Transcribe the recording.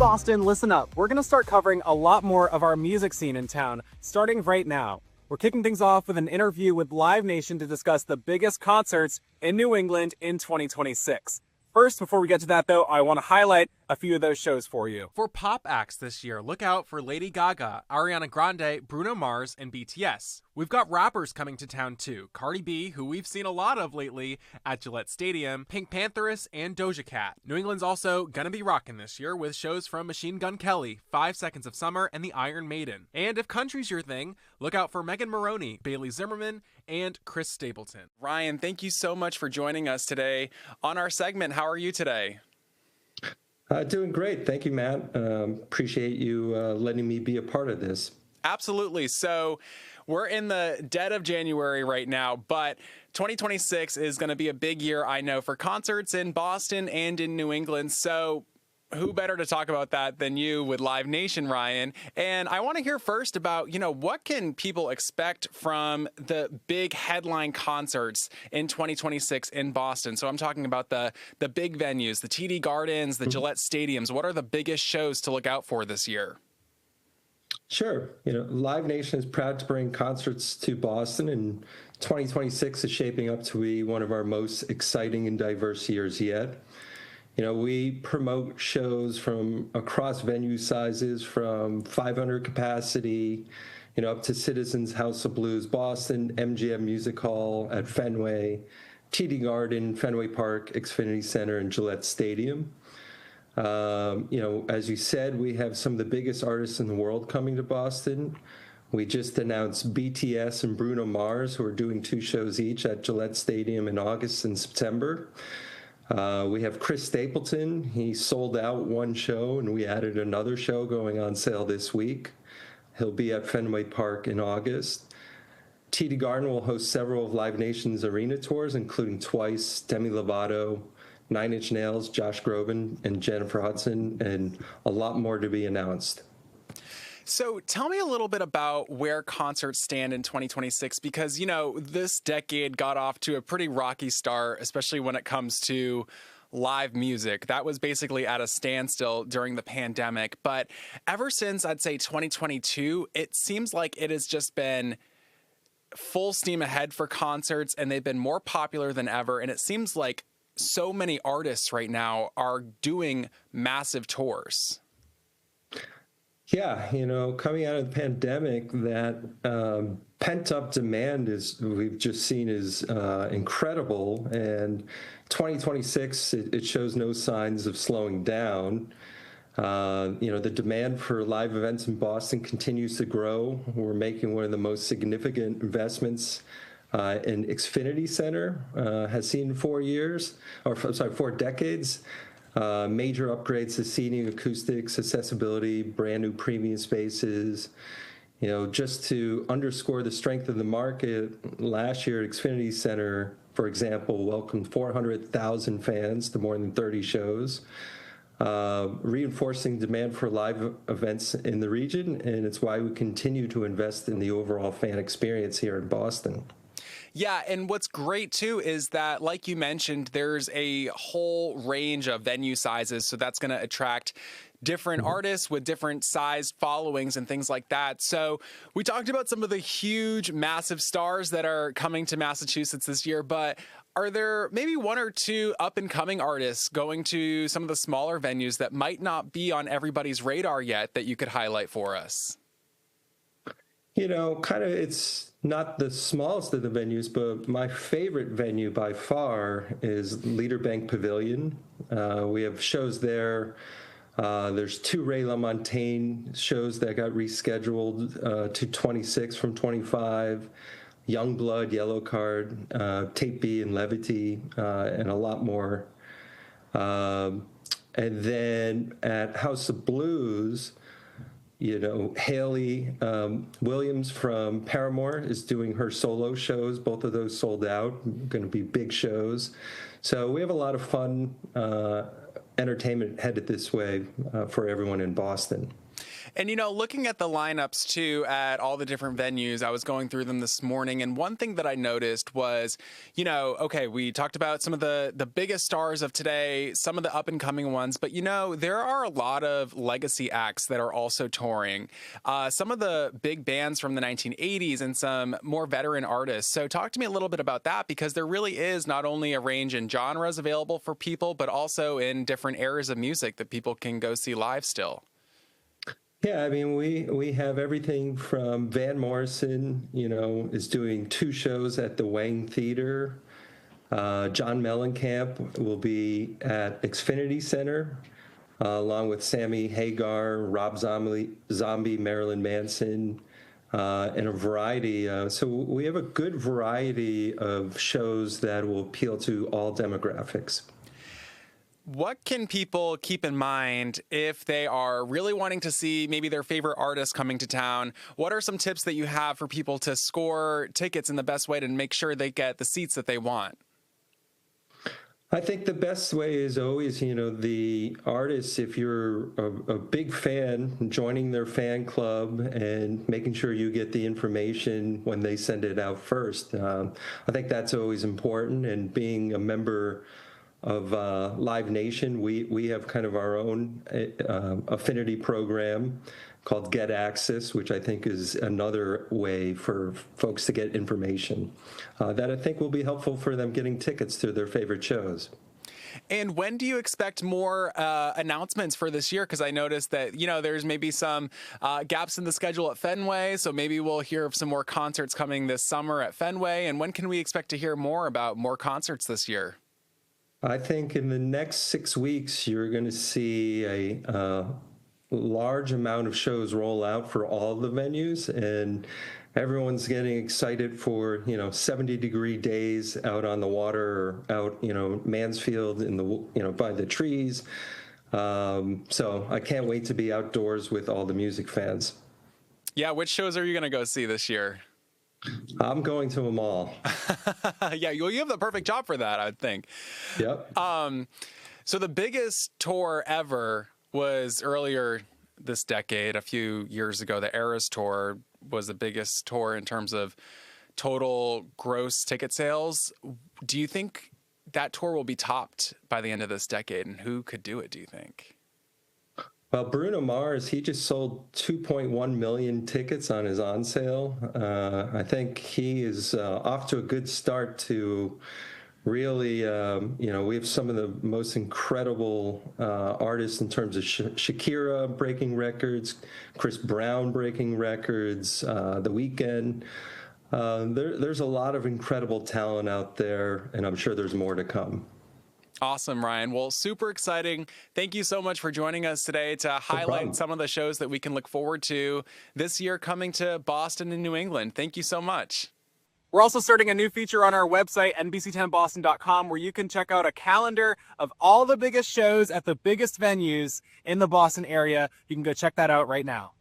Boston, listen up. We're going to start covering a lot more of our music scene in town, starting right now. We're kicking things off with an interview with Live Nation to discuss the biggest concerts in New England in 2026. First, before we get to that, though, I want to highlight a few of those shows for you. For pop acts this year, look out for Lady Gaga, Ariana Grande, Bruno Mars, and BTS. We've got rappers coming to town too. Cardi B, who we've seen a lot of lately at Gillette Stadium, Pink Pantheress, and Doja Cat. New England's also gonna be rocking this year with shows from Machine Gun Kelly, 5 Seconds of Summer, and the Iron Maiden. And if country's your thing, look out for Megan Maroney, Bailey Zimmerman, and Chris Stapleton. Ryan, thank you so much for joining us today on our segment. How are you today? Doing great. Thank you, Matt. Appreciate you letting me be a part of this. Absolutely. So we're in the dead of January right now, but 2026 is going to be a big year, I know, for concerts in Boston and in New England. So who better to talk about that than you with Live Nation, Ryan? And I want to hear first about, what can people expect from the big headline concerts in 2026 in Boston? So I'm talking about the big venues, the TD Gardens, the Gillette Stadiums. What are the biggest shows to look out for this year? Sure. Live Nation is proud to bring concerts to Boston, and 2026 is shaping up to be one of our most exciting and diverse years yet. We promote shows from across venue sizes, from 500 capacity, up to Citizens House of Blues, Boston, MGM Music Hall at Fenway, TD Garden, Fenway Park, Xfinity Center, and Gillette Stadium. As you said, we have some of the biggest artists in the world coming to Boston. We just announced BTS and Bruno Mars, who are doing 2 shows each at Gillette Stadium in August and September. We have Chris Stapleton. He sold out 1 show, and we added another show going on sale this week. He'll be at Fenway Park in August. TD Garden will host several of Live Nation's arena tours, including Twice, Demi Lovato, Nine Inch Nails, Josh Groban, and Jennifer Hudson, and a lot more to be announced. So tell me a little bit about where concerts stand in 2026, because, this decade got off to a pretty rocky start, especially when it comes to live music. That was basically at a standstill during the pandemic. But ever since, I'd say 2022, it seems like it has just been full steam ahead for concerts, and they've been more popular than ever. And it seems like so many artists right now are doing massive tours. Yeah, coming out of the pandemic, that pent-up demand we've just seen is incredible. And 2026, it shows no signs of slowing down. The demand for live events in Boston continues to grow. We're making one of the most significant investments in Xfinity Center has seen in 4 decades. Major upgrades to seating, acoustics, accessibility, brand new premium spaces. Just to underscore the strength of the market, last year Xfinity Center, for example, welcomed 400,000 fans to more than 30 shows, reinforcing demand for live events in the region, and it's why we continue to invest in the overall fan experience here in Boston. Yeah, and what's great, too, is that, like you mentioned, there's a whole range of venue sizes, so that's going to attract different artists with different sized followings and things like that. So we talked about some of the huge, massive stars that are coming to Massachusetts this year, but are there maybe 1 or 2 up-and-coming artists going to some of the smaller venues that might not be on everybody's radar yet that you could highlight for us? It's not the smallest of the venues, but my favorite venue by far is Leader Bank Pavilion. We have shows there. There's 2 Ray LaMontagne shows that got rescheduled to 26 from 25. Youngblood, Yellow Card, Tape B and Levity, and a lot more. And then at House of Blues, Haley Williams from Paramore is doing her solo shows. Both of those sold out, going to be big shows. So we have a lot of fun entertainment headed this way for everyone in Boston. And, looking at the lineups too at all the different venues, I was going through them this morning. And one thing that I noticed was, okay, we talked about some of the biggest stars of today, some of the up and coming ones, but, there are a lot of legacy acts that are also touring. Some of the big bands from the 1980s and some more veteran artists. So talk to me a little bit about that, because there really is not only a range in genres available for people, but also in different eras of music that people can go see live still. Yeah, I mean, we have everything from Van Morrison, is doing 2 shows at the Wang Theater. John Mellencamp will be at Xfinity Center, along with Sammy Hagar, Rob Zombie, Marilyn Manson, and a variety. So we have a good variety of shows that will appeal to all demographics. What can people keep in mind if they are really wanting to see maybe their favorite artist coming to town? What are some tips that you have for people to score tickets in the best way to make sure they get the seats that they want? I think the best way is always, the artists, if you're a big fan, joining their fan club and making sure you get the information when they send it out first. I think that's always important, and being a member of Live Nation, we have kind of our own affinity program called Get Access, which I think is another way for folks to get information that I think will be helpful for them getting tickets to their favorite shows. And when do you expect more announcements for this year? Because I noticed that, there's maybe some gaps in the schedule at Fenway, so maybe we'll hear of some more concerts coming this summer at Fenway. And when can we expect to hear more about more concerts this year? I think in the next 6 weeks, you're going to see a large amount of shows roll out for all the venues, and everyone's getting excited for 70-degree days out on the water, or out Mansfield in the by the trees. So I can't wait to be outdoors with all the music fans. Yeah, which shows are you going to go see this year? I'm going to them all. Yeah, you have the perfect job for that, I would think. Yep. So the biggest tour ever was earlier this decade, a few years ago. The Eras Tour was the biggest tour in terms of total gross ticket sales. Do you think that tour will be topped by the end of this decade? And who could do it, do you think? Well, Bruno Mars, he just sold 2.1 million tickets on his on sale. I think he is off to a good start to really, we have some of the most incredible artists in terms of Shakira breaking records, Chris Brown breaking records, The Weeknd. There's a lot of incredible talent out there, and I'm sure there's more to come. Awesome, Ryan. Well, super exciting. Thank you so much for joining us today to highlight some of the shows that we can look forward to this year coming to Boston and New England. Thank you so much. We're also starting a new feature on our website, NBC10Boston.com, where you can check out a calendar of all the biggest shows at the biggest venues in the Boston area. You can go check that out right now.